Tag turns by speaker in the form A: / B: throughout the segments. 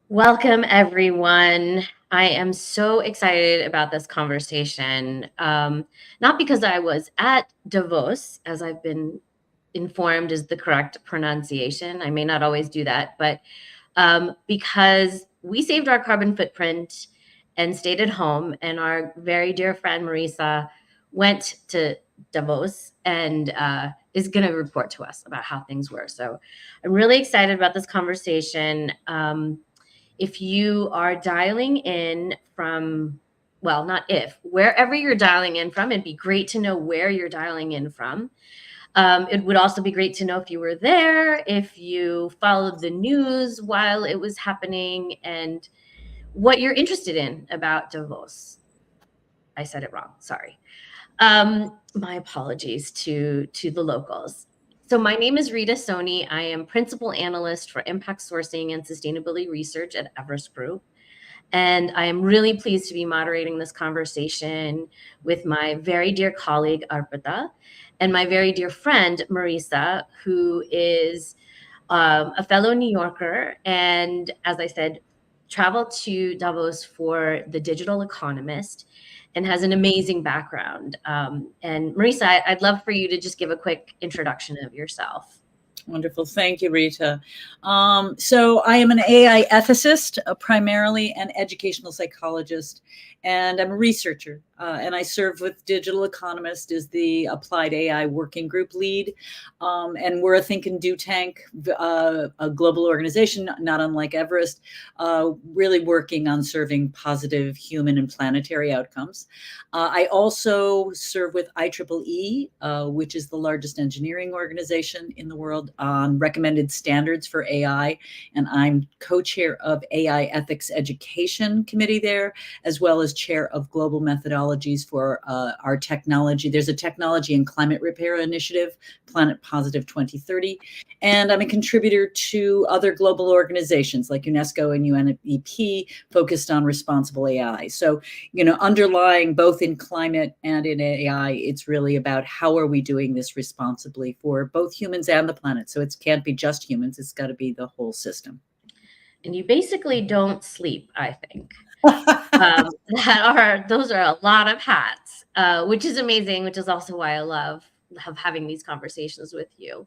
A: Welcome, everyone. I am so excited about this conversation. Not because I was at Davos, as I've been informed is the correct pronunciation. I may not always do that, but because we saved our carbon footprint and stayed at home, and our very dear friend Marisa went to Davos and is going to report to us about how things were. So I'm really excited about this conversation. If you are dialing in from, well, not if, wherever you're dialing in from, it'd be great to know where you're dialing in from. It would also be great to know if you were there, if you followed the news while it was happening, and what you're interested in about Davos. I said it wrong, sorry. My apologies to the locals. So my name is Rita Soni. I am Principal Analyst for Impact Sourcing and Sustainability Research at Everest Group. And I am really pleased to be moderating this conversation with my very dear colleague, Arpita, and my very dear friend, Marisa, who is a fellow New Yorker. And as I said, traveled to Davos for The Digital Economist and has an amazing background. And Marisa, I'd love for you to just give a quick introduction of yourself.
B: Wonderful. Thank you, Rita. So I am an AI ethicist, primarily an educational psychologist, and I'm a researcher. And I serve with Digital Economist as the Applied AI Working Group lead. And we're a think and do tank, a global organization, not unlike Everest, really working on serving positive human and planetary outcomes. I also serve with IEEE, which is the largest engineering organization in the world, on recommended standards for AI. And I'm co-chair of AI Ethics Education Committee there, as well as chair of global methodologies for our technology. There's a technology and climate repair initiative, Planet Positive 2030. And I'm a contributor to other global organizations like UNESCO and UNEP focused on responsible AI. So, underlying both in climate and in AI, it's really about how are we doing this responsibly for both humans and the planet. So it can't be just humans, it's got to be the whole system.
A: And you basically don't sleep, I think. Those are a lot of hats, which is amazing, which is also why I love having these conversations with you.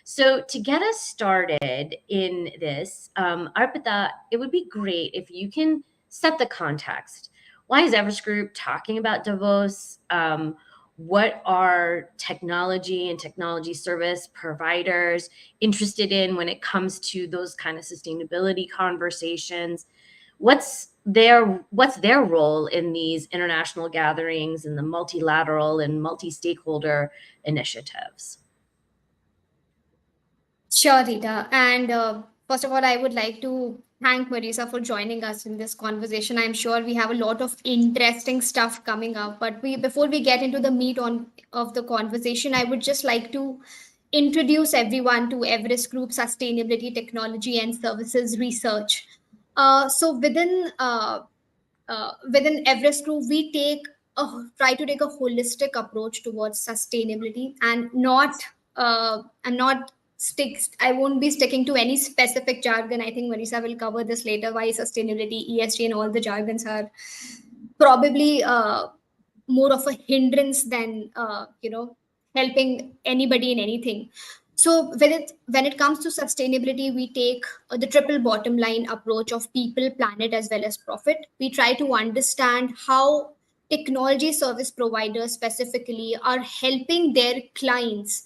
A: So to get us started in this, Arpita, it would be great if you can set the context. Why is Everest Group talking about Davos? What are technology and technology service providers interested in when it comes to those kind of sustainability conversations? What's their role in these international gatherings and the multilateral and multi-stakeholder initiatives?
C: Sure, Rita. And first of all, I would like to thank Marisa for joining us in this conversation. I'm sure we have a lot of interesting stuff coming up. But before we get into the meat of the conversation, I would just like to introduce everyone to Everest Group Sustainability, Technology and Services Research. So within Everest Group, we try to take a holistic approach towards sustainability and I won't be sticking to any specific jargon. I think Marisa will cover this later, why sustainability, ESG, and all the jargons are probably more of a hindrance than helping anybody in anything. So when it comes to sustainability, we take the triple bottom line approach of people, planet, as well as profit. We try to understand how technology service providers specifically are helping their clients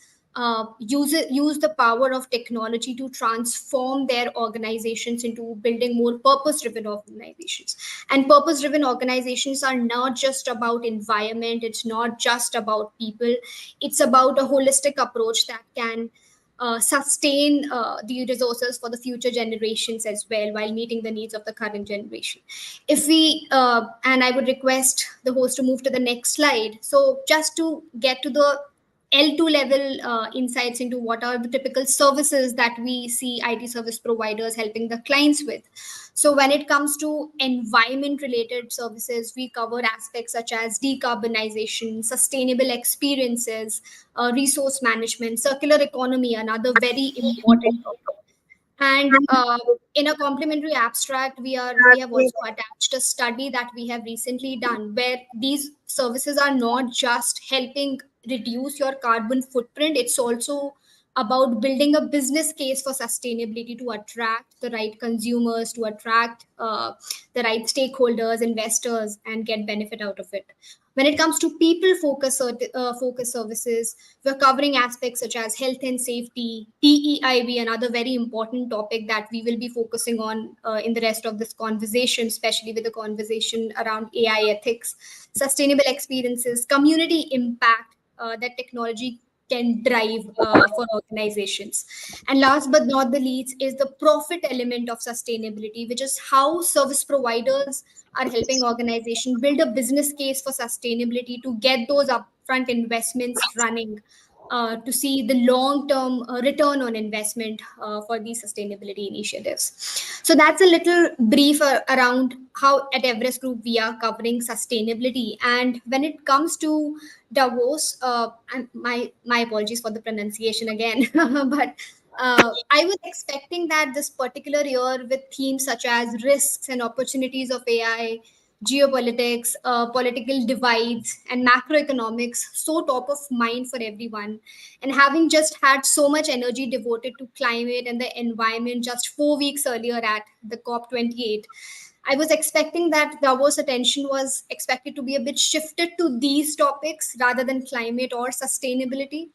C: use the power of technology to transform their organizations into building more purpose-driven organizations. And purpose-driven organizations are not just about environment, it's not just about people, it's about a holistic approach that can sustain the resources for the future generations as well, while meeting the needs of the current generation. And I would request the host to move to the next slide. So just to get to the L2 level insights into what are the typical services that we see IT service providers helping the clients with. So when it comes to environment related services, we cover aspects such as decarbonization, sustainable experiences, resource management, circular economy, another very important topic. And in a complementary abstract, we have also attached a study that we have recently done where these services are not just helping reduce your carbon footprint, it's also about building a business case for sustainability to attract the right consumers, to attract the right stakeholders, investors, and get benefit out of it. When it comes to people focus services, we're covering aspects such as health and safety, DEIB, another very important topic that we will be focusing on in the rest of this conversation, especially with the conversation around AI ethics, sustainable experiences, community impact that technology can drive for organizations. And last but not the least is the profit element of sustainability, which is how service providers are helping organizations build a business case for sustainability to get those upfront investments running, to see the long-term return on investment for these sustainability initiatives. So that's a little brief around how at Everest Group we are covering sustainability. And when it comes to Davos, and my apologies for the pronunciation again, but I was expecting that this particular year, with themes such as risks and opportunities of AI, geopolitics, political divides, and macroeconomics, so top of mind for everyone. And having just had so much energy devoted to climate and the environment just 4 weeks earlier at the COP28, I was expecting that Davos' attention was expected to be a bit shifted to these topics rather than climate or sustainability,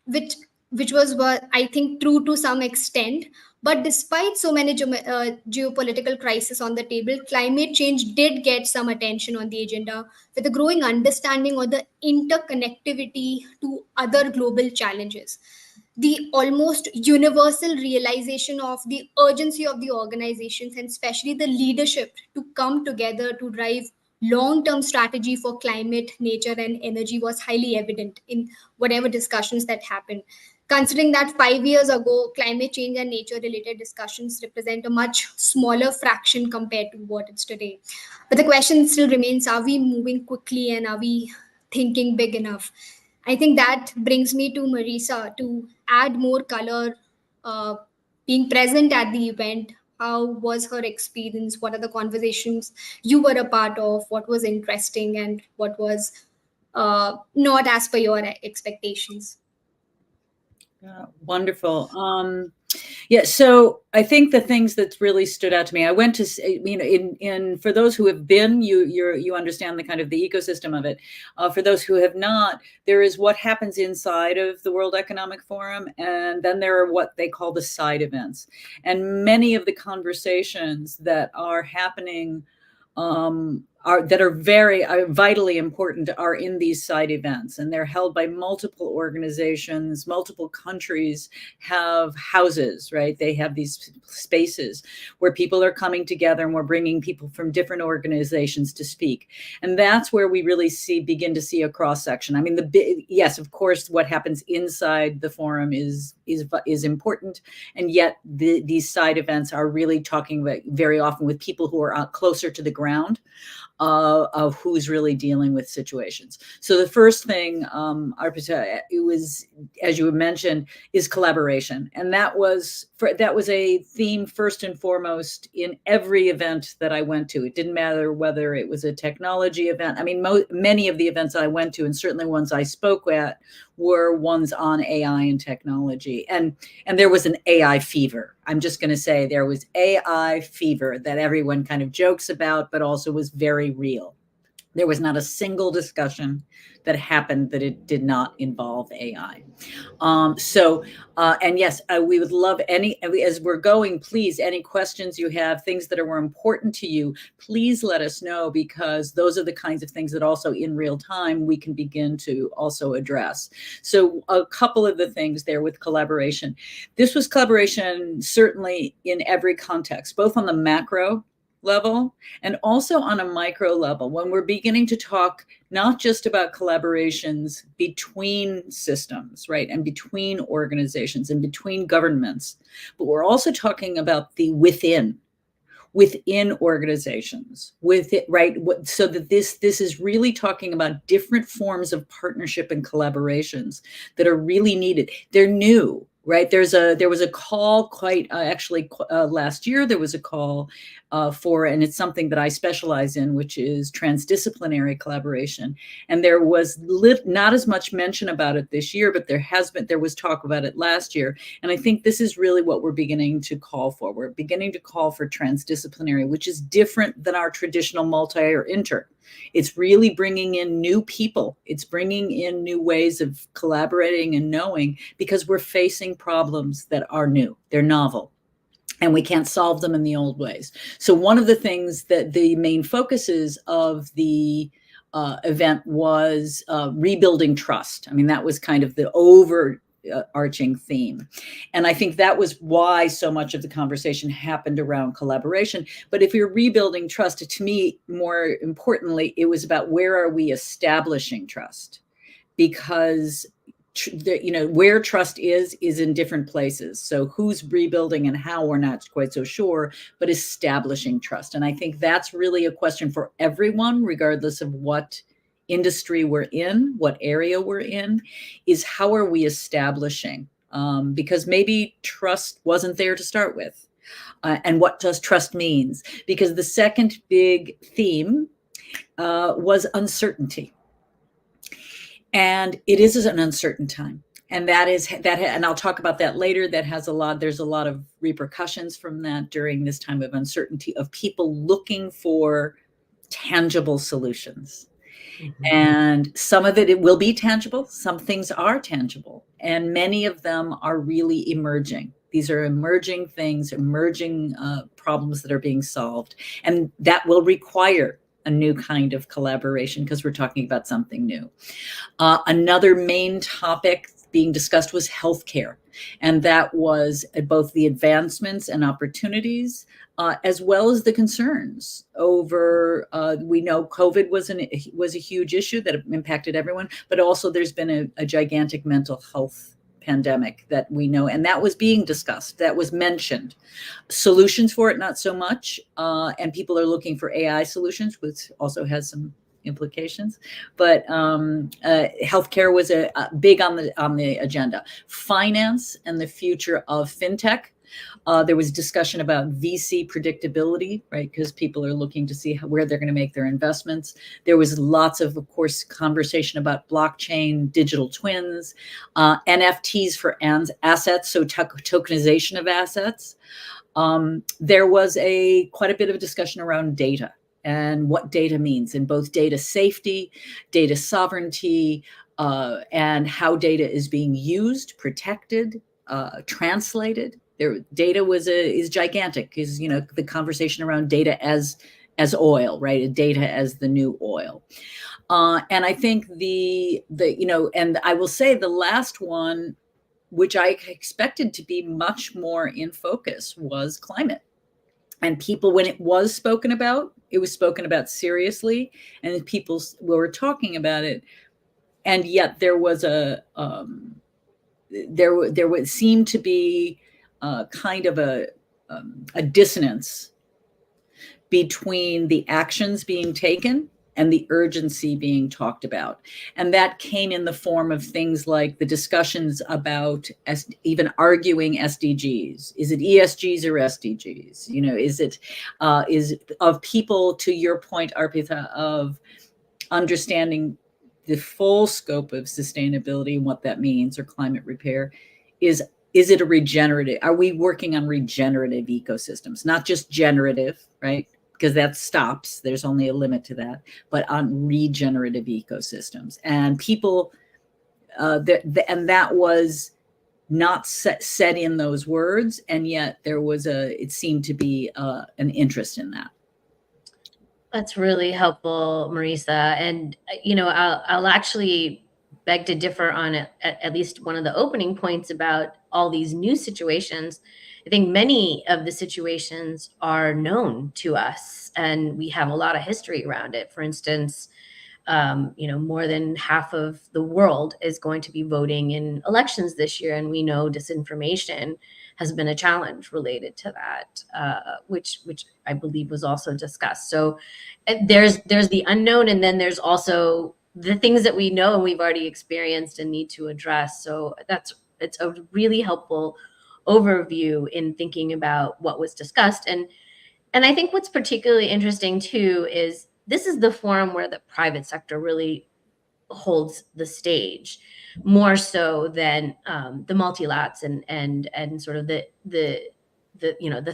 C: which was what I think true to some extent. But despite so many geopolitical crises on the table, climate change did get some attention on the agenda, with a growing understanding of the interconnectivity to other global challenges, the almost universal realization of the urgency of the organizations and especially the leadership to come together to drive long-term strategy for climate, nature, and energy was highly evident in whatever discussions that happened. Considering that 5 years ago, climate change and nature-related discussions represent a much smaller fraction compared to what it's today. But the question still remains, are we moving quickly and are we thinking big enough? I think that brings me to Marisa to add more color, uh, being present at the event. How was her experience? What are the conversations you were a part of? What was interesting and what was not as per your expectations?
B: Wonderful. Yeah, so I think the things that really stood out to me, I went to, in for those who have been, you understand the kind of the ecosystem of it. For those who have not, there is what happens inside of the World Economic Forum, and then there are what they call the side events. And many of the conversations that are happening are very vitally important are in these side events, and they're held by multiple organizations. Multiple countries have houses, right? They have these spaces where people are coming together, and we're bringing people from different organizations to speak. And that's where we really begin to see a cross section. I mean, yes, of course, what happens inside the forum is important, and yet these side events are really talking about very often with people who are closer to the ground of who's really dealing with situations. So the first thing, Arpita, it was, as you mentioned, is collaboration, and that was a theme first and foremost in every event that I went to. It didn't matter whether it was a technology event. I mean, many of the events I went to, and certainly ones I spoke at, were ones on AI and technology, and there was an AI fever. I'm just going to say there was AI fever that everyone kind of jokes about, but also was very real. There was not a single discussion that happened that it did not involve AI. And yes, we would love as we're going, please, any questions you have, things that are important to you, please let us know, because those are the kinds of things that also in real time we can begin to also address. So a couple of the things there with collaboration. This was collaboration certainly in every context, both on the macro level and also on a micro level, when we're beginning to talk not just about collaborations between systems, right, and between organizations and between governments, but we're also talking about the within organizations with it, right? So that this is really talking about different forms of partnership and collaborations that are really needed. They're new, right? There was a call quite last year. There was a call for, and it's something that I specialize in, which is transdisciplinary collaboration. And there was not as much mention about it this year, but there was talk about it last year. And I think this is really what we're beginning to call for. We're beginning to call for transdisciplinary, which is different than our traditional multi or inter. It's really bringing in new people. It's bringing in new ways of collaborating and knowing, because we're facing problems that are new. They're novel, and we can't solve them in the old ways. So one of the things that the main focuses of the event was rebuilding trust. I mean, that was kind of the overarching theme. And I think that was why so much of the conversation happened around collaboration. But if you're rebuilding trust, to me, more importantly, it was about where are we establishing trust? Because where trust is in different places. So who's rebuilding and how, we're not quite so sure, but establishing trust. And I think that's really a question for everyone, regardless of what industry we're in, what area we're in, is how are we establishing? Because maybe trust wasn't there to start with. And what does trust means? Because the second big theme was uncertainty. And it is an uncertain time. And and I'll talk about that later. There's a lot of repercussions from that during this time of uncertainty, of people looking for tangible solutions. Mm-hmm. And some of it will be tangible. Some things are tangible. And many of them are really emerging. These are emerging things, emerging problems that are being solved. And that will require a new kind of collaboration, because we're talking about something new. Another main topic being discussed was healthcare. And that was both the advancements and opportunities, as well as the concerns over, we know COVID was a huge issue that impacted everyone, but also there's been a gigantic mental health pandemic that we know, and that was being discussed, that was mentioned. Solutions for it, not so much. And people are looking for AI solutions, which also has some implications, but healthcare was a big on the agenda. Finance and the future of fintech. There was discussion about VC predictability, right? Because people are looking to see where they're going to make their investments. There was lots of course, conversation about blockchain, digital twins, NFTs for assets, so tokenization of assets. There was quite a bit of discussion around data and what data means, in both data safety, data sovereignty, and how data is being used, protected, translated. Data is gigantic. Is the conversation around data as oil, right? Data as the new oil. And I think and I will say the last one, which I expected to be much more in focus, was climate. And people, when it was spoken about, it was spoken about seriously, and people were talking about it. And yet there was there would seem to be kind of a dissonance between the actions being taken and the urgency being talked about. And that came in the form of things like the discussions about even arguing SDGs. Is it ESGs or SDGs? Is it is of people, to your point, Arpita, of understanding the full scope of sustainability and what that means, or climate repair, is it a regenerative? Are we working on regenerative ecosystems, not just generative, right? Because that stops, there's only a limit to that, but on regenerative ecosystems. And people, and that was not said in those words, and yet there was it seemed to be an interest in that.
A: That's really helpful, Marisa. And, I'll actually beg to differ on at least one of the opening points about all these new situations. I think many of the situations are known to us, and we have a lot of history around it. For instance, more than half of the world is going to be voting in elections this year, and we know disinformation has been a challenge related to that, which I believe was also discussed. So there's the unknown, and then there's also the things that we know and we've already experienced and need to address. So it's a really helpful overview in thinking about what was discussed. And I think what's particularly interesting too is this is the forum where the private sector really holds the stage more so than the multilats and sort of the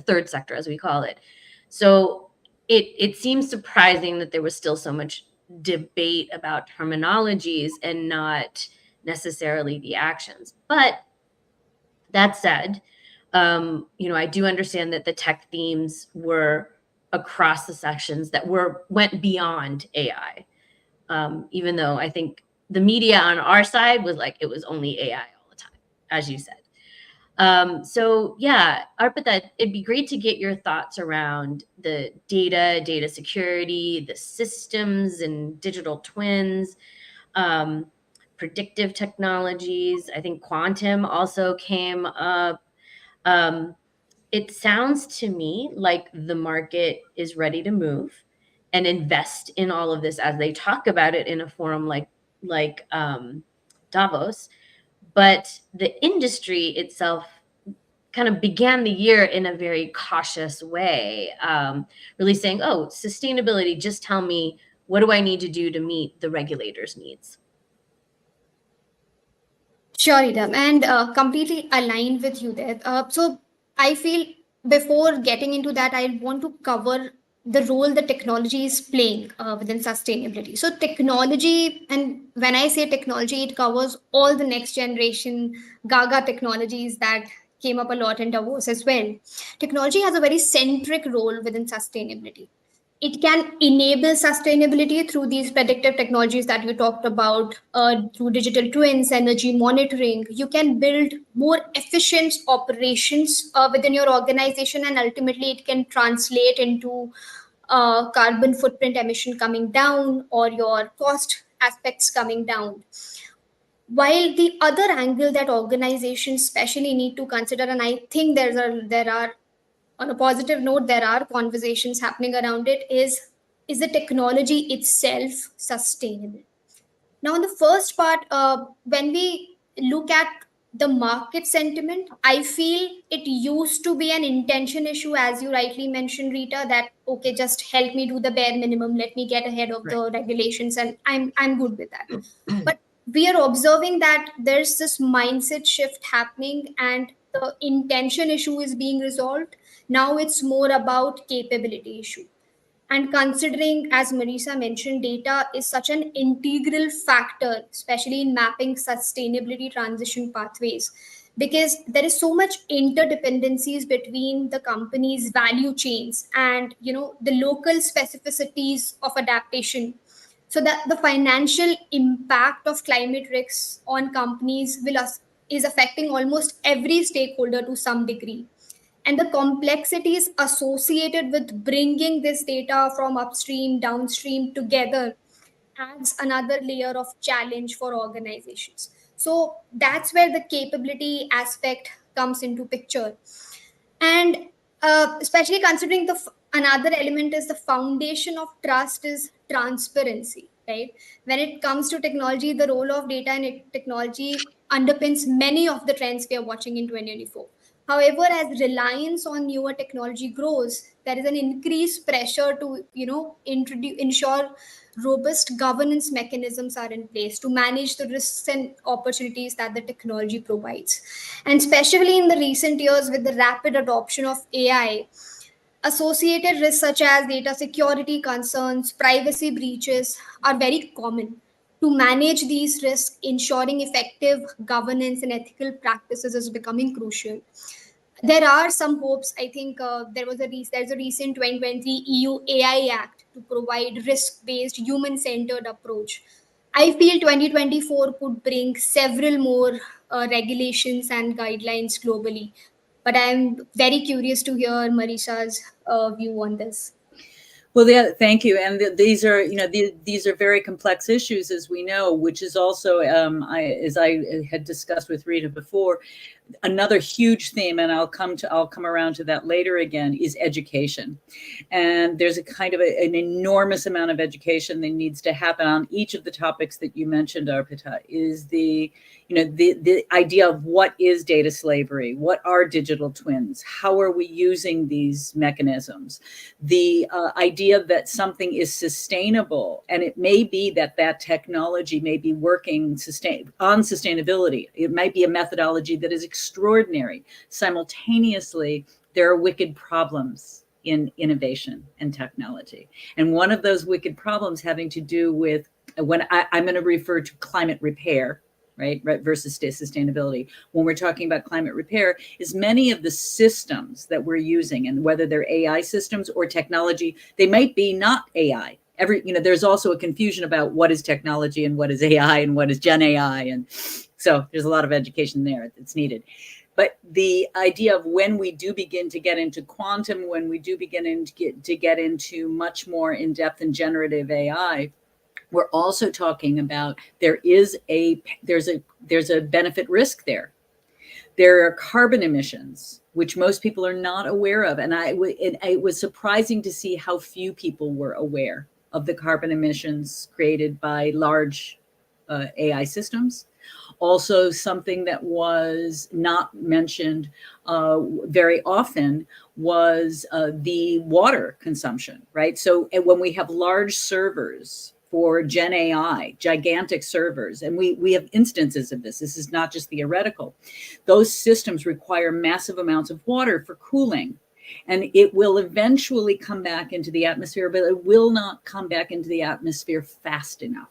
A: third sector, as we call it. So it seems surprising that there was still so much debate about terminologies and not necessarily the actions. But that said, I do understand that the tech themes were across the sections that went beyond AI. Even though I think the media on our side was like, it was only AI all the time, as you said. So yeah, Arpita, it'd be great to get your thoughts around the data security, the systems and digital twins, predictive technologies. I think quantum also came up. It sounds to me like the market is ready to move and invest in all of this as they talk about it in a forum like Davos. But the industry itself kind of began the year in a very cautious way, really saying, oh, sustainability, just tell me, what do I need to do to meet the regulators' needs?
C: Sure, Idam, and completely aligned with you there. So I feel before getting into that, I want to cover the role that technology is playing within sustainability. So technology, and when I say technology, it covers all the next generation Gaga technologies that came up a lot in Davos as well. Technology has a very centric role within sustainability. It can enable sustainability through these predictive technologies that you talked about, through digital twins, energy monitoring. You can build more efficient operations within your organization, and ultimately it can translate into carbon footprint emission coming down or your cost aspects coming down. While the other angle that organizations especially need to consider, and I think there are on a positive note, there are conversations happening around it, is the technology itself sustainable? Now, in the first part, when we look at the market sentiment, I feel it used to be an intention issue, as you rightly mentioned, Rita, that okay, just help me do the bare minimum, let me get ahead of the regulations, and I'm good with that. But we are observing that there's this mindset shift happening, and the intention issue is being resolved. Now it's more about capability issue. And considering, as Marisa mentioned, data is such an integral factor, especially in mapping sustainability transition pathways, because there is so much interdependencies between the company's value chains and the local specificities of adaptation. So that the financial impact of climate risks on companies is affecting almost every stakeholder to some degree, and the complexities associated with bringing this data from upstream downstream together adds another layer of challenge for organizations. So that's where the capability aspect comes into picture. And especially considering another element is the foundation of trust is transparency, right? When it comes to technology, the role of data and technology underpins many of the trends we are watching in 2024. However, as reliance on newer technology grows, there is an increased pressure to ensure robust governance mechanisms are in place to manage the risks and opportunities that the technology provides. And especially in the recent years, with the rapid adoption of AI, associated risks such as data security concerns, privacy breaches are very common. To manage these risks, ensuring effective governance and ethical practices is becoming crucial. There are some hopes. I think there's a recent 2020 EU AI Act to provide risk-based, human-centered approach. I feel 2024 could bring several more regulations and guidelines globally. But I'm very curious to hear Marisha's view on this.
B: Well, yeah, thank you. And these are, these are very complex issues, as we know, which is also, as I had discussed with Rita before, another huge theme, and I'll come around to that later again, is education. And there's a kind of an enormous amount of education that needs to happen on each of the topics that you mentioned, Arpita, is the idea of what is data slavery, what are digital twins, how are we using these mechanisms, the idea that something is sustainable, and it may be that technology may be working on sustainability. It might be a methodology that is extraordinary. Simultaneously, there are wicked problems in innovation and technology. And one of those wicked problems having to do with, when I'm going to refer to climate repair, right, versus sustainability. When we're talking about climate repair, is many of the systems that we're using, and whether they're AI systems or technology, they might be not AI. There's also a confusion about what is technology and what is AI and what is Gen AI. And so there's a lot of education there that's needed. But the idea of when we do begin to get into quantum, when we do begin to get into much more in-depth and generative AI, we're also talking about there's a benefit risk there. There are carbon emissions, which most people are not aware of. And it was surprising to see how few people were aware of the carbon emissions created by large AI systems. Also, something that was not mentioned very often was the water consumption, right? So when we have large servers for Gen AI, gigantic servers, and we have instances of this. This is not just theoretical. Those systems require massive amounts of water for cooling. And it will eventually come back into the atmosphere, but it will not come back into the atmosphere fast enough.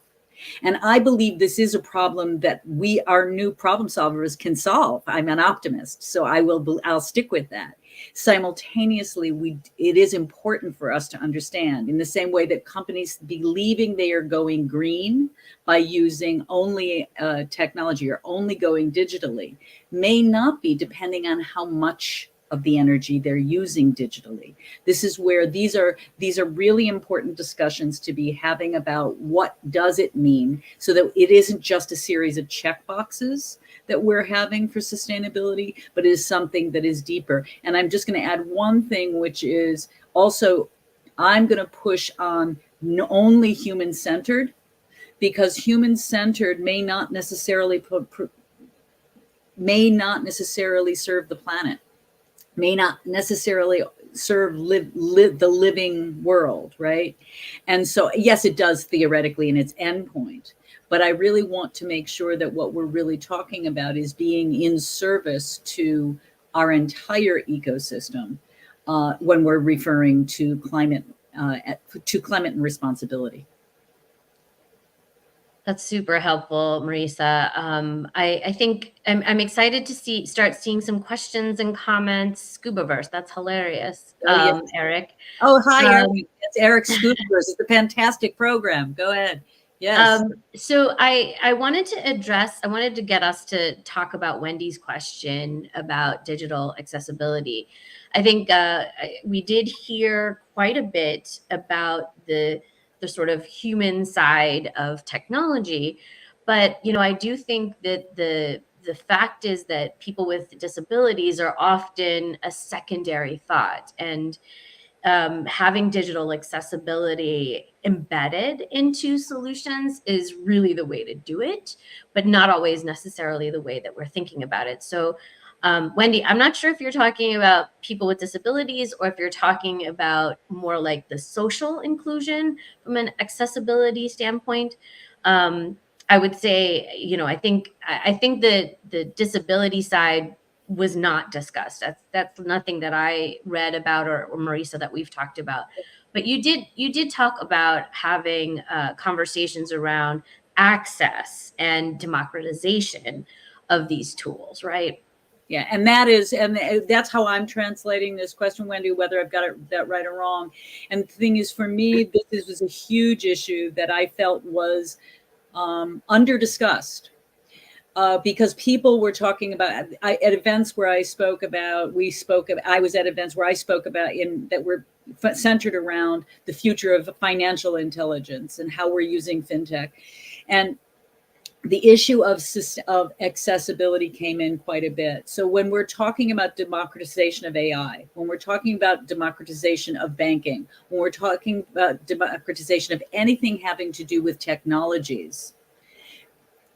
B: And I believe this is a problem that our new problem solvers can solve. I'm an optimist, so I'll stick with that. Simultaneously, it is important for us to understand, in the same way that companies believing they are going green by using only technology or only going digitally may not be, depending on how much of the energy they're using digitally. This is where these are really important discussions to be having about what does it mean, so that it isn't just a series of check boxes that we're having for sustainability, but it is something that is deeper. And I'm just going to add one thing, which is also, I'm going to push on only human-centered, because human-centered may not necessarily serve the planet, may not necessarily serve the living world, right? And so, yes, it does theoretically in its endpoint, but I really want to make sure that what we're really talking about is being in service to our entire ecosystem when we're referring to climate and responsibility.
A: That's super helpful, Marisa. I think I'm excited to start seeing some questions and comments. Scubaverse, that's hilarious.
B: Oh, yes.
A: Eric.
B: Oh, hi, Eric. It's Eric Scubaverse. It's a fantastic program. Go ahead. Yes.
A: So I wanted to get us to talk about Wendy's question about digital accessibility. I think we did hear quite a bit about the sort of human side of technology, but I do think that the fact is that people with disabilities are often a secondary thought, and having digital accessibility embedded into solutions is really the way to do it, but not always necessarily the way that we're thinking about it. So, Wendy, I'm not sure if you're talking about people with disabilities or if you're talking about more like the social inclusion from an accessibility standpoint. I would say, I think that the disability side was not discussed. That's nothing that I read about or Marisa that we've talked about. But you did talk about having conversations around access and democratization of these tools, right?
B: Yeah, and that's how I'm translating this question, Wendy, whether I've got that right or wrong. And the thing is, for me, this was a huge issue that I felt was under-discussed. Because people were talking about at events where I spoke about, I was at events where I spoke about that were centered around the future of financial intelligence and how we're using fintech. And the issue of accessibility came in quite a bit. So when we're talking about democratization of AI, when we're talking about democratization of banking, when we're talking about democratization of anything having to do with technologies,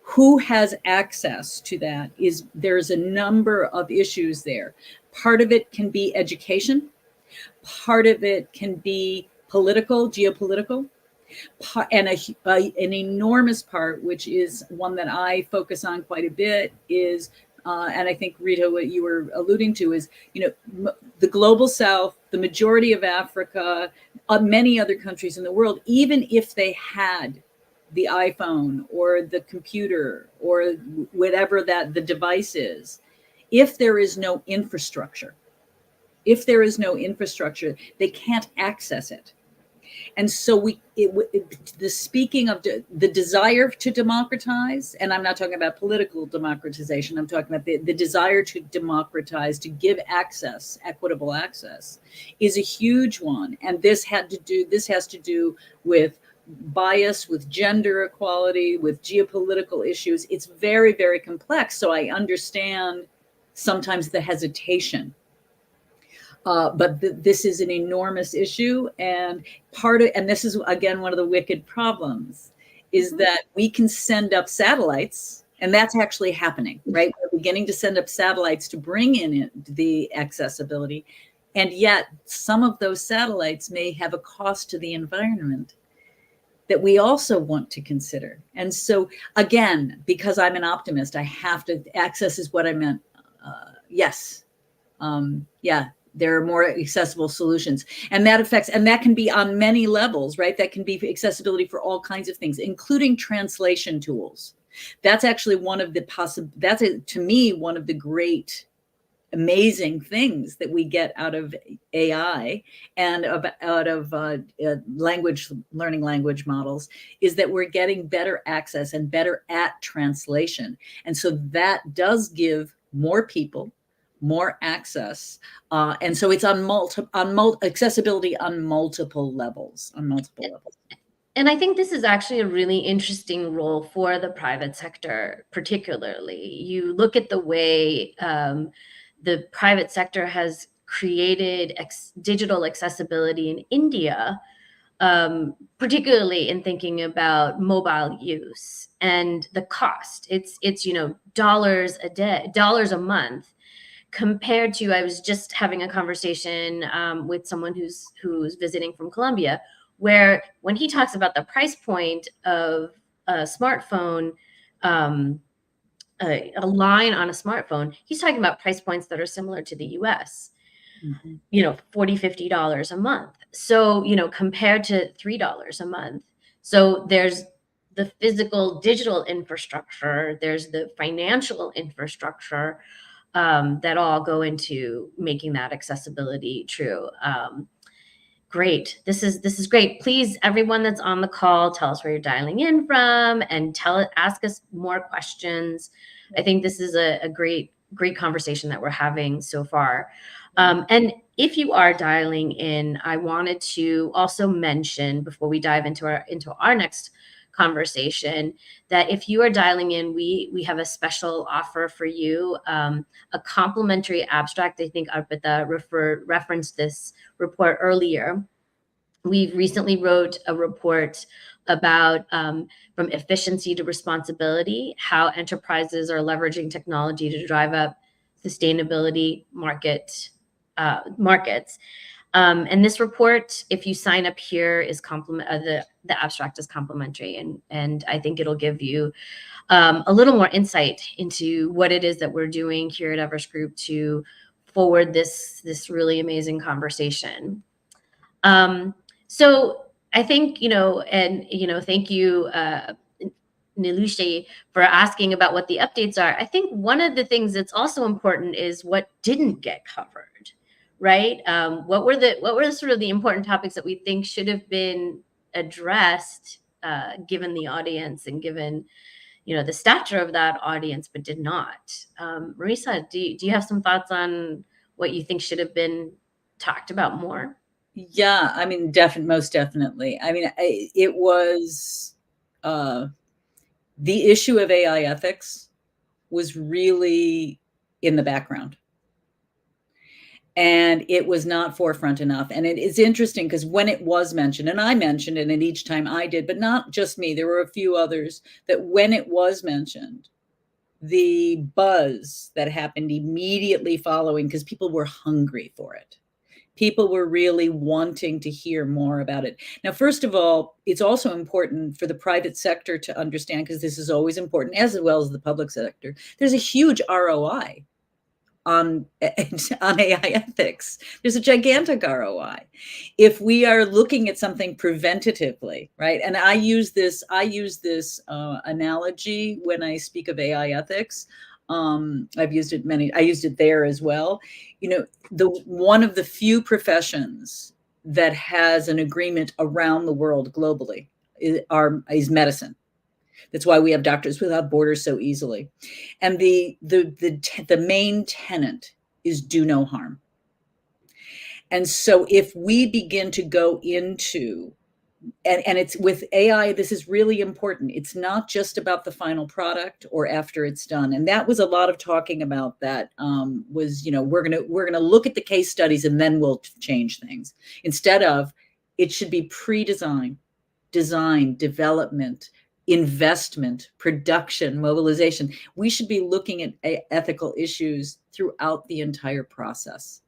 B: who has access to that there's a number of issues there. Part of it can be education. Part of it can be geopolitical, and an enormous part, which is one that I focus on quite a bit, is, and I think, Rita, what you were alluding to is, the global South, the majority of Africa, many other countries in the world, even if they had the iPhone or the computer or whatever that the device is, if there is no infrastructure, they can't access it. And so speaking of the desire to democratize, and I'm not talking about political democratization, I'm talking about the desire to democratize, to give access, equitable access, is a huge one. And this has to do with bias, with gender equality, with geopolitical issues. It's very, very complex. So I understand sometimes the hesitation. But this is an enormous issue, and this is again one of the wicked problems, is that we can send up satellites, and that's actually happening, right? We're beginning to send up satellites to bring in the accessibility, and yet some of those satellites may have a cost to the environment that we also want to consider. And so again, because I'm an optimist, access is what I meant. Yes. There are more accessible solutions, and that can be on many levels, right? That can be accessibility for all kinds of things, including translation tools. That's actually to me, one of the great, amazing things that we get out of AI and out of learning language models, is that we're getting better access and better at translation. And so that does give more people more access, and so it's accessibility on multiple levels.
A: And I think this is actually a really interesting role for the private sector, particularly. You look at the way the private sector has created digital accessibility in India, particularly in thinking about mobile use and the cost. It's dollars a month, compared to, I was just having a conversation with someone who's visiting from Colombia, where when he talks about the price point of a smartphone, a line on a smartphone, he's talking about price points that are similar to the US, $40, $50 a month. So, compared to $3 a month. So there's the physical digital infrastructure, there's the financial infrastructure, that all go into making that accessibility true. Great. This is great. Please, everyone that's on the call, tell us where you're dialing in from, and ask us more questions. I think this is a great conversation that we're having so far. And if you are dialing in, I wanted to also mention, before we dive into our next conversation, that if you are dialing in, we have a special offer for you, a complimentary abstract. I think Arpita referenced this report earlier. We recently wrote a report about from efficiency to responsibility, how enterprises are leveraging technology to drive up sustainability markets. And this report, if you sign up here, is the abstract is complimentary, and I think it'll give you a little more insight into what it is that we're doing here at Everest Group to forward this really amazing conversation. So I think, thank you, Nilushe, for asking about what the updates are. I think one of the things that's also important is what didn't get covered, right? What were sort of the important topics that we think should have been addressed given the audience and given, the stature of that audience, but did not. Marisa, do you have some thoughts on what you think should have been talked about more?
B: Yeah, I mean, most definitely. I mean, it was the issue of AI ethics was really in the background. And it was not forefront enough. And it is interesting because when it was mentioned, and I mentioned it, and each time I did, but not just me, there were a few others that when it was mentioned, the buzz that happened immediately following, because people were hungry for it. People were really wanting to hear more about it. Now, first of all, it's also important for the private sector to understand, because this is always important, as well as the public sector. There's a huge ROI on AI ethics. There's a gigantic ROI. If we are looking at something preventatively, right? And I use this analogy when I speak of AI ethics. I used it there as well. One of the few professions that has an agreement around the world globally is medicine. That's why we have Doctors Without Borders so easily. And the main tenet is do no harm. And so if we begin to go into, and it's with AI, this is really important. It's not just about the final product or after it's done. And that was a lot of talking about that was, we're gonna look at the case studies and then we'll change things. Instead of, it should be pre-design, design, development, investment, production, mobilization. We should be looking at ethical issues throughout the entire process.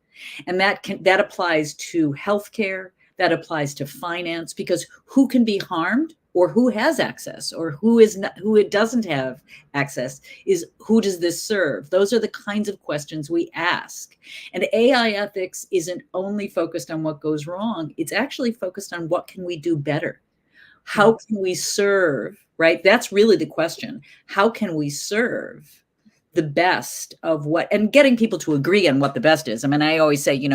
B: And that applies to healthcare, that applies to finance, because who can be harmed or who has access or who it doesn't have access is who does this serve? Those are the kinds of questions we ask. And AI ethics isn't only focused on what goes wrong, it's actually focused on what can we do better? How can we serve, right? That's really the question. How can we serve the best of what, and getting people to agree on what the best is? I mean, I always say,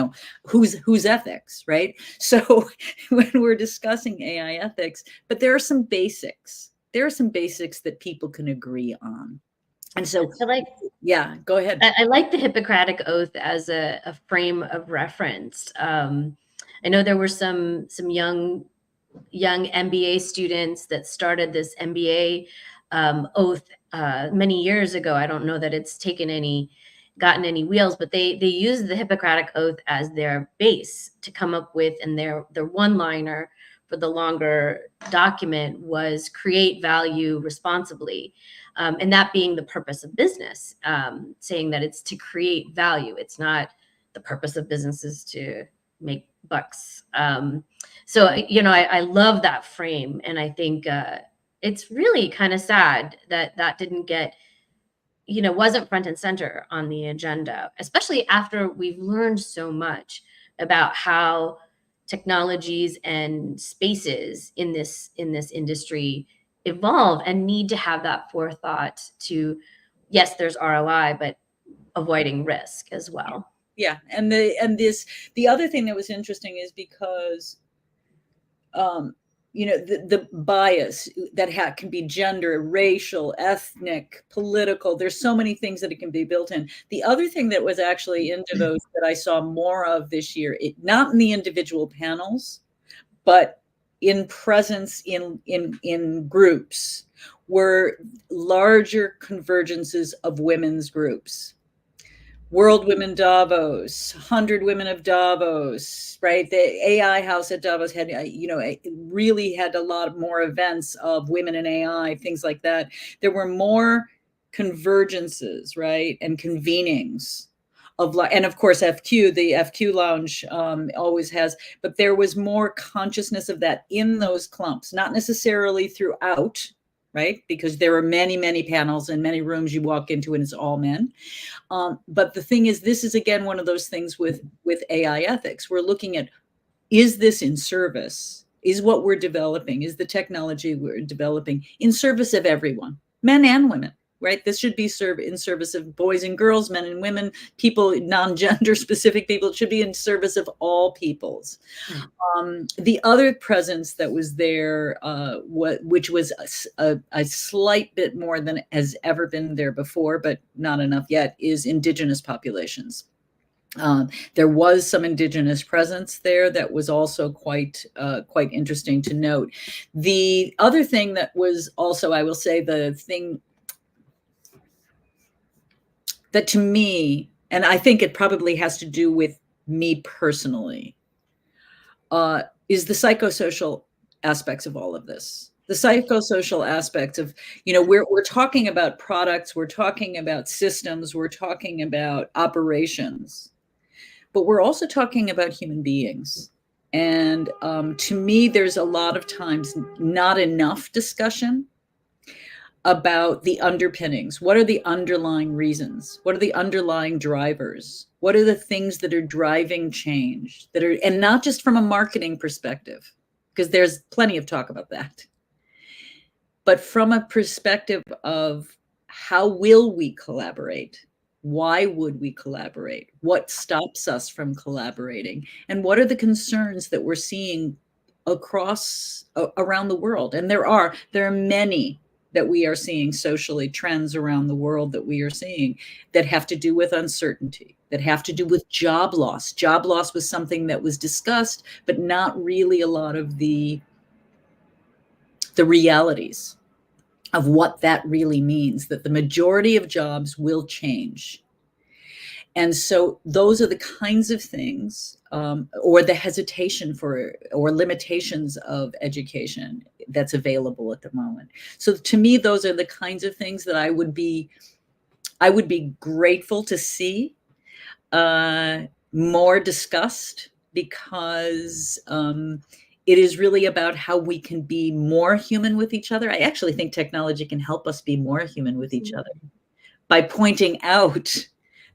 B: who's ethics, right? So when we're discussing AI ethics, but there are some basics. There are some basics that people can agree on. And so, yeah, go ahead.
A: I like the Hippocratic Oath as a frame of reference. I know there were some young MBA students that started this MBA oath many years ago. I don't know that it's gotten any wheels, but they used the Hippocratic Oath as their base to come up with, and their one-liner for the longer document was create value responsibly. And that being the purpose of business, saying that it's to create value. It's not the purpose of business is to make bucks. So, I love that frame. And I think it's really kind of sad that didn't get, wasn't front and center on the agenda, especially after we've learned so much about how technologies and spaces in this industry evolve and need to have that forethought to, yes, there's ROI, but avoiding risk as well.
B: Yeah. And the other thing that was interesting is because, the bias that can be gender, racial, ethnic, political, there's so many things that it can be built in. The other thing that was actually in Davos that I saw more of this year, not in the individual panels, but in presence in groups, were larger convergences of women's groups. World Women Davos, 100 Women of Davos, right? The AI House at Davos had, really had a lot more events of women in AI, things like that. There were more convergences, right? And convenings and of course, the FQ Lounge always has, but there was more consciousness of that in those clumps, not necessarily throughout, right? Because there are many, many panels and many rooms you walk into and it's all men. But the thing is, this is again one of those things with AI ethics. We're looking at, is this in service? Is what we're developing, is the technology we're developing in service of everyone, men and women, right? This should be in service of boys and girls, men and women, people, non-gender specific people. It should be in service of all peoples. The other presence that was there, which was a slight bit more than has ever been there before, but not enough yet, is indigenous populations. There was some indigenous presence there that was also quite interesting to note. The other thing that was also, I will say, the thing that to me, and I think it probably has to do with me personally, is the psychosocial aspects of all of this. The psychosocial aspects of, we're talking about products, we're talking about systems, we're talking about operations, but we're also talking about human beings. And to me, there's a lot of times not enough discussion about the underpinnings. What are the underlying reasons? What are the underlying drivers? What are the things that are driving change and not just from a marketing perspective, because there's plenty of talk about that, but from a perspective of how will we collaborate? Why would we collaborate? What stops us from collaborating? And what are the concerns that we're seeing around the world? And there are many that we are seeing socially, trends around the world that we are seeing that have to do with uncertainty, that have to do with job loss. Job loss was something that was discussed, but not really a lot of the realities of what that really means, that the majority of jobs will change. And so those are the kinds of things, or the hesitation for, or limitations of education that's available at the moment. So to me, those are the kinds of things that I would be grateful to see more discussed, because it is really about how we can be more human with each other. I actually think technology can help us be more human with each other by pointing out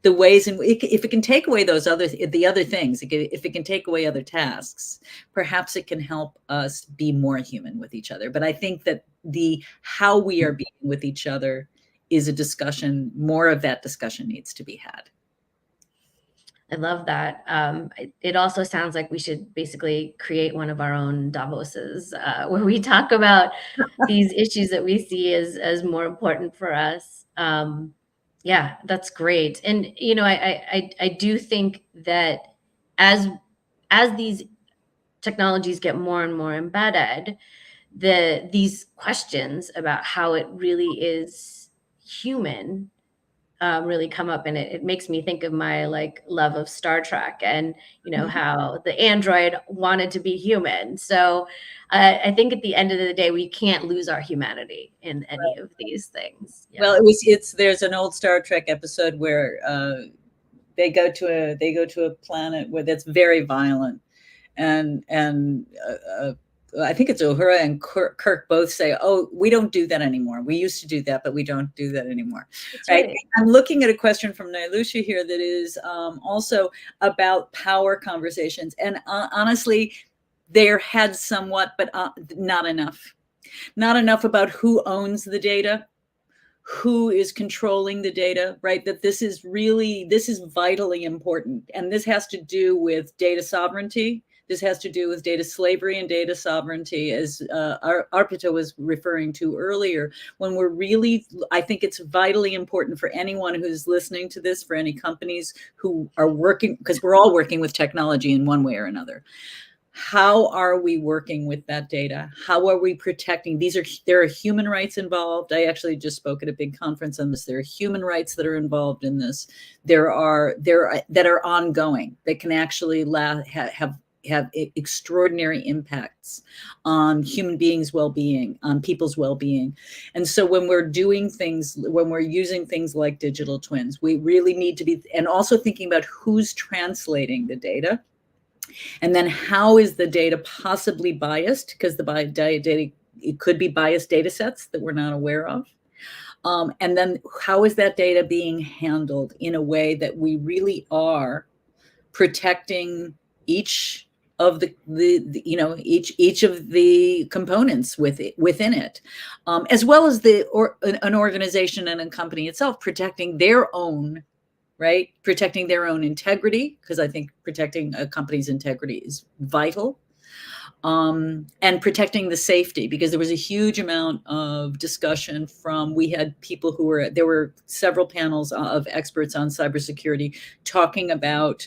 B: the ways in which, if it can take away the other things, if it can take away other tasks, perhaps it can help us be more human with each other. But I think that how we are being with each other is a discussion. More of that discussion needs to be had.
A: I love that. It also sounds like we should basically create one of our own Davoses, where we talk about these issues that we see as more important for us. Yeah, that's great. And I do think that as these technologies get more and more embedded, these questions about how it really is human really come up, and it makes me think of my love of Star Trek, and how the android wanted to be human. So I think at the end of the day, we can't lose our humanity in any of these things. Yeah.
B: Well, there's an old Star Trek episode where they go to a planet where that's very violent, and I think it's Uhura and Kirk both say, "Oh, we don't do that anymore. We used to do that, but we don't do that anymore." Right? I'm looking at a question from Nailusha here that is also about power conversations, and honestly, they're had somewhat, but not enough. Not enough about who owns the data, who is controlling the data, right? That this is vitally important. And this has to do with data sovereignty. This has to do with data slavery and data sovereignty, as Arpita was referring to earlier. When I think it's vitally important for anyone who's listening to this, for any companies who are working, because we're all working with technology in one way or another. How are we working with that data? How are we protecting? There are human rights involved. I actually just spoke at a big conference on this. There are human rights that are involved in this. There are that are ongoing, that can actually have extraordinary impacts on human beings' well-being, on people's well-being. And so when we're using things like digital twins, we really need to be, and also thinking about who's translating the data. And then how is the data possibly biased? Because the data, it could be biased data sets that we're not aware of. And then how is that data being handled in a way that we really are protecting each of the each of the components within it, as well as an organization and a company itself protecting their own integrity, because I think protecting a company's integrity is vital, and protecting the safety, because there was a huge amount of discussion we had people there were several panels of experts on cybersecurity talking about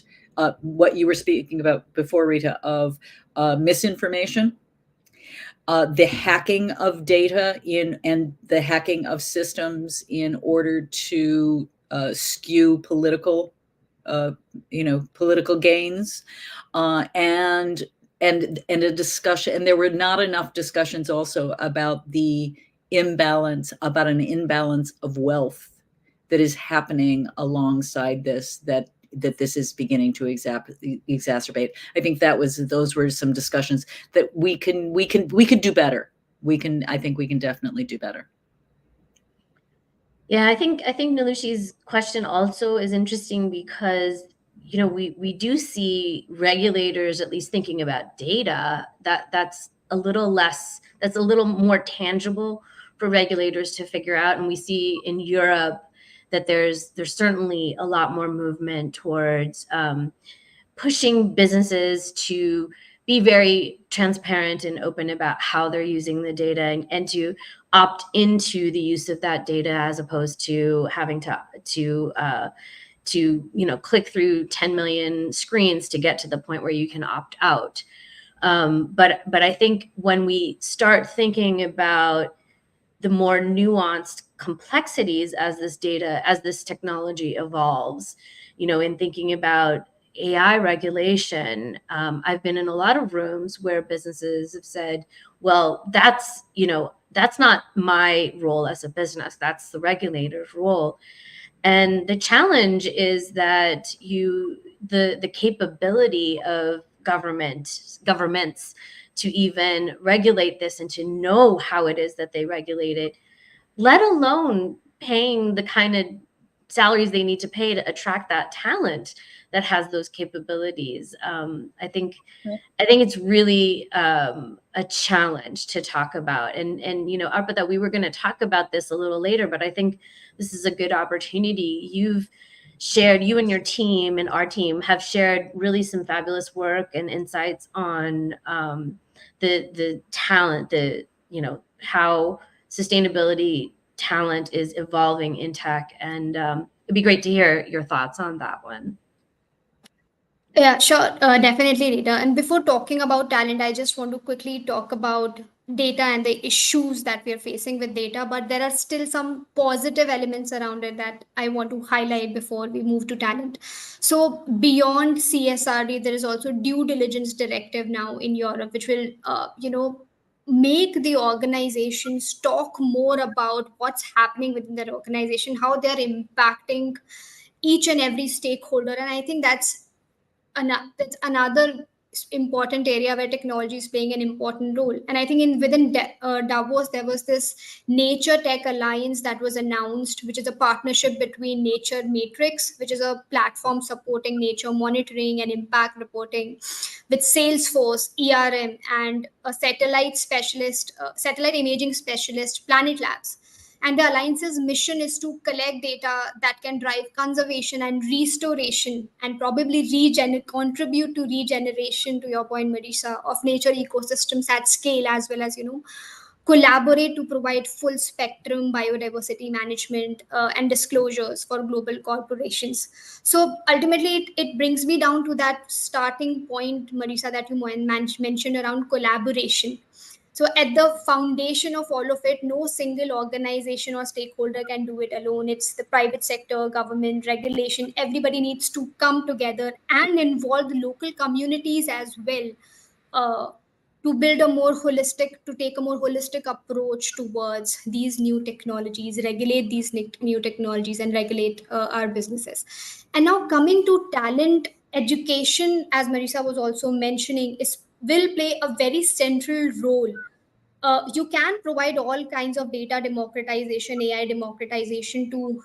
B: what you were speaking about before, Rita, of misinformation, the hacking of data and the hacking of systems in order to skew political gains, and a discussion. And there were not enough discussions also about an imbalance of wealth that is happening alongside this, that this is beginning to exacerbate. I think those were some discussions that we could do better. I think we can definitely do better.
A: Yeah, I think Nilushi's question also is interesting because we do see regulators at least thinking about data that's a little more tangible for regulators to figure out, and we see in Europe that there's certainly a lot more movement towards pushing businesses to be very transparent and open about how they're using the data, and to opt into the use of that data, as opposed to having to click through 10 million screens to get to the point where you can opt out. But I think when we start thinking about the more nuanced complexities as this technology evolves, in thinking about AI regulation, I've been in a lot of rooms where businesses have said, well, that's not my role as a business, that's the regulator's role. And the challenge is that the capability of governments to even regulate this and to know how it is that they regulate it, let alone paying the kind of salaries they need to pay to attract that talent that has those capabilities. I think it's really a challenge to talk about. And Arpita, we were going to talk about this a little later, but I think this is a good opportunity. You and your team and our team have shared really some fabulous work and insights on the talent, how sustainability talent is evolving in tech, and it'd be great to hear your thoughts on that one.
C: Yeah, sure. Definitely, Rita. And before talking about talent, I just want to quickly talk about data and the issues that we are facing with data. But there are still some positive elements around it that I want to highlight before we move to talent. So beyond CSRD, there is also due diligence directive now in Europe, which will, make the organizations talk more about what's happening within their organization, how they're impacting each and every stakeholder. And I think that's another important area where technology is playing an important role. And I think within Davos, there was this Nature Tech Alliance that was announced, which is a partnership between Nature Matrix, which is a platform supporting nature monitoring and impact reporting, with Salesforce, ERM, and a satellite imaging specialist, Planet Labs. And the Alliance's mission is to collect data that can drive conservation and restoration, and probably contribute to regeneration, to your point, Marisa, of nature ecosystems at scale, as well as, collaborate to provide full spectrum biodiversity management and disclosures for global corporations. So ultimately, it brings me down to that starting point, Marisa, that you mentioned around collaboration. So at the foundation of all of it, no single organization or stakeholder can do it alone. It's the private sector, government, regulation. Everybody needs to come together and involve the local communities as well, to take a more holistic approach towards these new technologies, regulate these new technologies, and regulate our businesses. And now coming to talent, education, as Marisa was also mentioning, will play a very central role. You can provide all kinds of data democratization, AI democratization to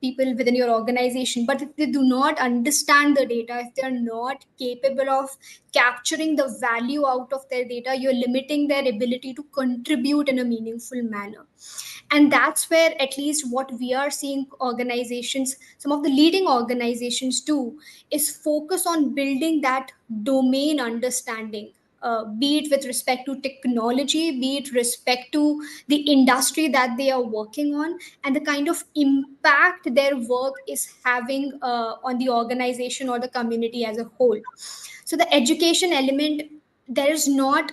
C: people within your organization, but if they do not understand the data, if they're not capable of capturing the value out of their data, you're limiting their ability to contribute in a meaningful manner. And that's where at least what we are seeing organizations, some of the leading organizations do, is focus on building that domain understanding, be it with respect to technology, be it respect to the industry that they are working on, and the kind of impact their work is having on the organization or the community as a whole. So the education element, there is not,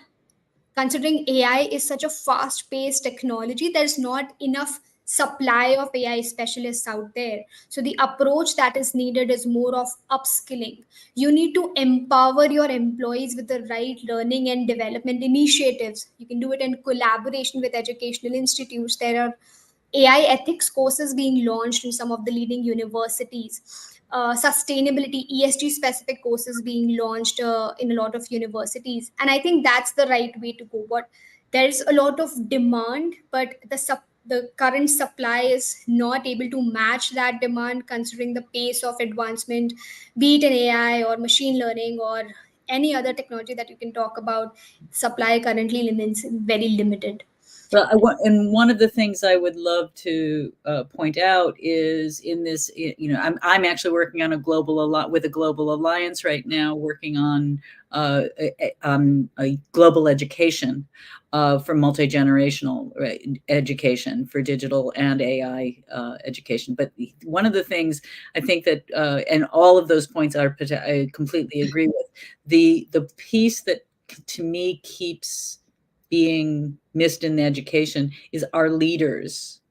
C: considering AI is such a fast paced technology, there's not enough supply of AI specialists out there. So the approach that is needed is more of upskilling. You need to empower your employees with the right learning and development initiatives. You can do it in collaboration with educational institutes. There are AI ethics courses being launched in some of the leading universities. Sustainability, ESG specific courses being launched in a lot of universities. And I think that's the right way to go. But there's a lot of demand, but the current supply is not able to match that demand, considering the pace of advancement, be it in AI or machine learning or any other technology that you can talk about. Supply currently remains very limited.
B: Well, and one of the things I would love to point out is in this, I'm actually working on a global alliance right now, working on a global education for multi-generational education for digital and AI education. But one of the things I think that, and all of those points I completely agree with, the piece that to me keeps being missed in the education is our leaders.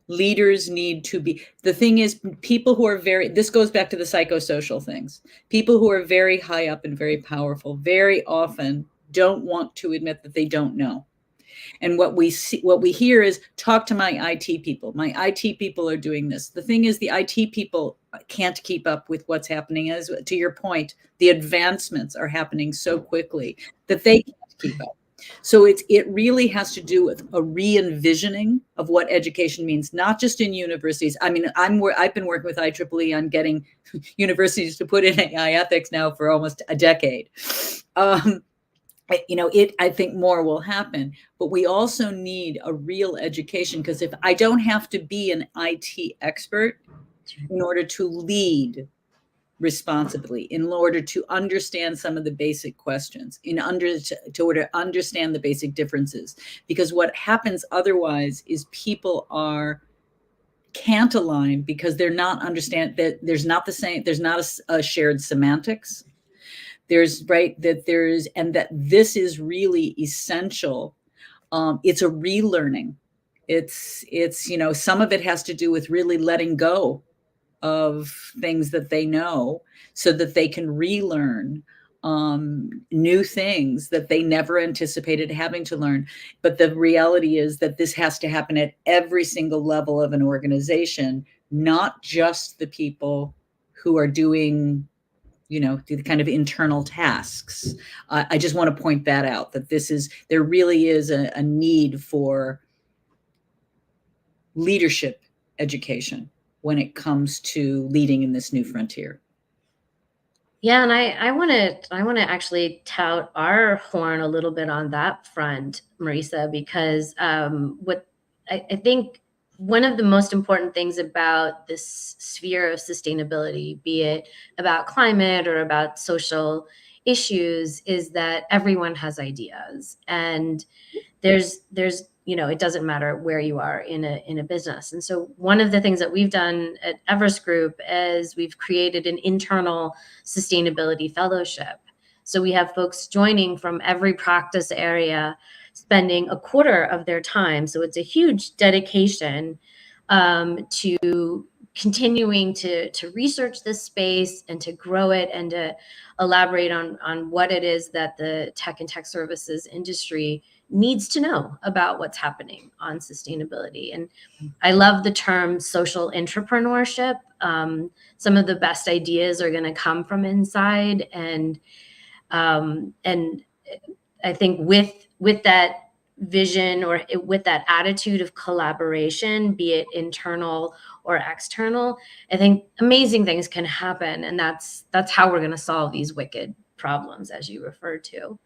B: Leaders need to be, the thing is, people who are this goes back to the psychosocial things. People who are very high up and very powerful very often don't want to admit that they don't know. And what we hear is, talk to my IT people. My IT people are doing this. The thing is, the IT people can't keep up with what's happening. As to your point, the advancements are happening so quickly that they can't keep up. So it really has to do with a re-envisioning of what education means, not just in universities. I mean, I've been working with IEEE on getting universities to put in AI ethics now for almost a decade. I think more will happen, but we also need a real education, because if I don't have to be an IT expert in order to lead responsibly, in order to understand some of the basic questions, in order to understand the basic differences, because what happens otherwise is people can't align because they're not understand that there's not a shared semantics. And that this is really essential. It's a relearning. It's some of it has to do with really letting go of things that they know so that they can relearn new things that they never anticipated having to learn. But the reality is that this has to happen at every single level of an organization, not just the people who are doing the kind of internal tasks. I just want to point that out, that there really is a need for leadership education when it comes to leading in this new frontier.
A: Yeah, and I want to actually tout our horn a little bit on that front, Marisa, because what I think one of the most important things about this sphere of sustainability, be it about climate or about social issues, is that everyone has ideas, and there's it doesn't matter where you are in a business. And so one of the things that we've done at Everest Group is we've created an internal sustainability fellowship. So we have folks joining from every practice area, spending a quarter of their time. So it's a huge dedication to continuing to research this space and to grow it and to elaborate on what it is that the tech and tech services industry needs to know about what's happening on sustainability. And I love the term social entrepreneurship. Some of the best ideas are going to come from inside, and I think with that vision or with that attitude of collaboration, be it internal or external, I think amazing things can happen. And that's how we're going to solve these wicked problems, as you referred to.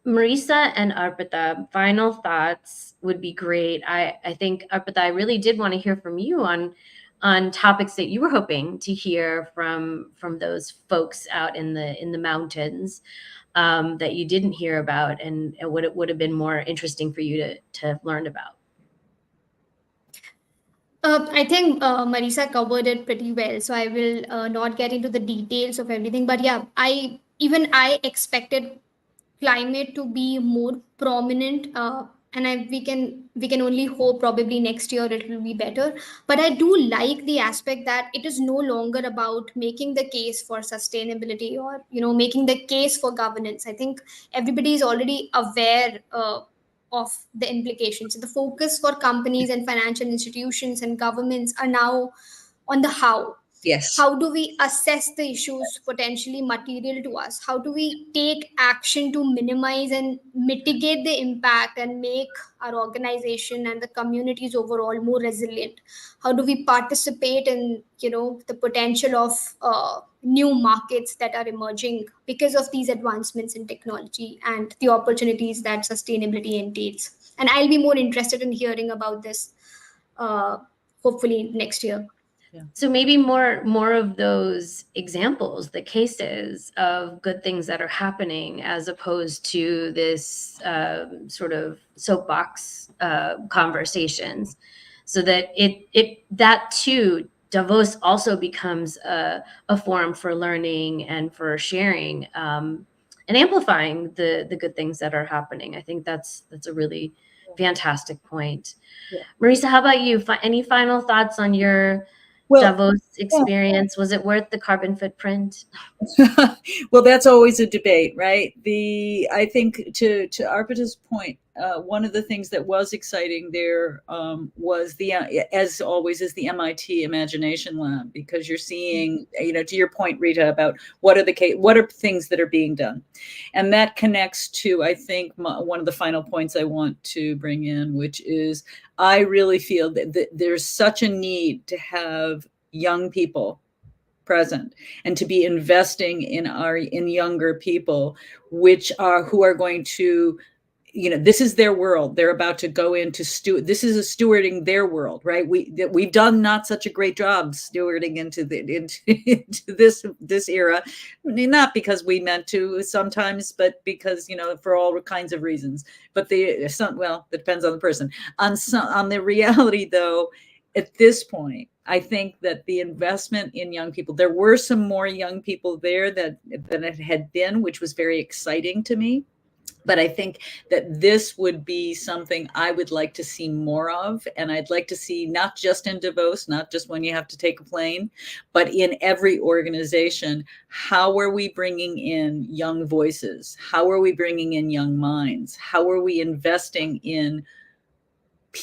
A: Marisa and Arpita, final thoughts would be great. I think, Arpita, I really did want to hear from you on topics that you were hoping to hear from those folks out in the mountains that you didn't hear about, and what it would have been more interesting for you to learn about.
C: I think Marisa covered it pretty well, so I will not get into the details of everything. But yeah, I expected climate to be more prominent, and we can only hope probably next year it will be better. But I do like the aspect that it is no longer about making the case for sustainability, or making the case for governance. I think everybody is already aware of the implications. The focus for companies and financial institutions and governments are now on the how.
B: Yes.
C: How do we assess the issues potentially material to us? How do we take action to minimize and mitigate the impact and make our organization and the communities overall more resilient? How do we participate in the potential of new markets that are emerging because of these advancements in technology and the opportunities that sustainability entails? And I'll be more interested in hearing about this hopefully next year.
A: So maybe more of those examples, the cases of good things that are happening, as opposed to this sort of soapbox conversations, so that that too, Davos also becomes a forum for learning and for sharing and amplifying the good things that are happening. I think that's a really fantastic point. Yeah. Marisa, how about you? Any final thoughts on your Davos experience? Was it worth the carbon footprint?
B: Well, that's always a debate, right? I think to Arpita's point, one of the things that was exciting there was as always, is the MIT Imagination Lab, because you're seeing, to your point, Rita, about what are things that are being done, and that connects to, I think, one of the final points I want to bring in, which is I really feel that there's such a need to have young people present and to be investing in younger people, who are going to, this is their world. They're about to go into this is a stewarding their world, right? We've done not such a great job stewarding into this era, not because we meant to sometimes, but because, for all kinds of reasons. But that depends on the person. On the reality, though, at this point, I think that the investment in young people, there were some more young people there than it had been, which was very exciting to me. But I think that this would be something I would like to see more of. And I'd like to see, not just in Davos, not just when you have to take a plane, but in every organization, how are we bringing in young voices? How are we bringing in young minds? How are we investing in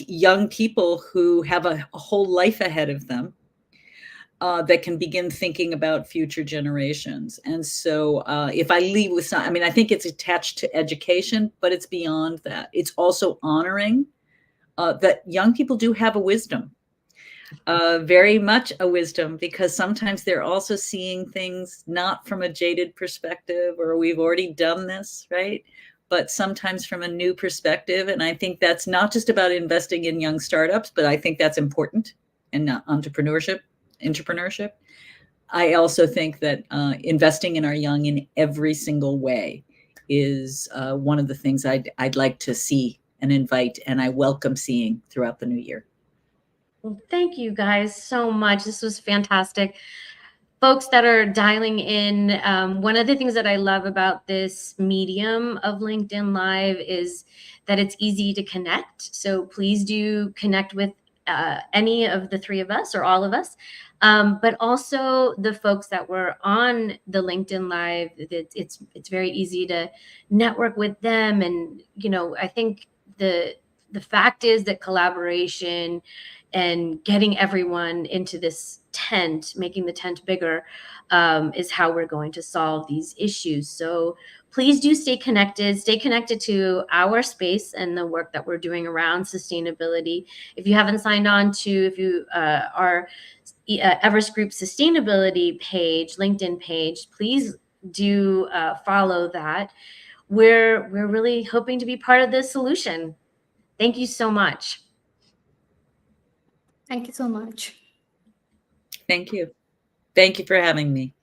B: young people who have a whole life ahead of them, that can begin thinking about future generations? And so if I leave with some, I think it's attached to education, but it's beyond that. It's also honoring that young people do have a wisdom, very much a wisdom, because sometimes they're also seeing things not from a jaded perspective, or we've already done this, right? But sometimes from a new perspective. And I think that's not just about investing in young startups, but I think that's important, and not entrepreneurship. I also think that investing in our young in every single way is one of the things I'd like to see and invite, and I welcome seeing throughout the new year.
A: Well, thank you guys so much. This was fantastic. Folks that are dialing in, one of the things that I love about this medium of LinkedIn Live is that it's easy to connect. So please do connect with any of the three of us or all of us, but also the folks that were on the LinkedIn Live. It's very easy to network with them. And, I think the fact is that collaboration and getting everyone into this tent, making the tent bigger, is how we're going to solve these issues. So please do stay connected to our space and the work that we're doing around sustainability. If you haven't signed on to, our Everest Group sustainability page, LinkedIn page, please do follow that. We're really hoping to be part of this solution. Thank you so much.
C: Thank you so much.
B: Thank you. Thank you for having me.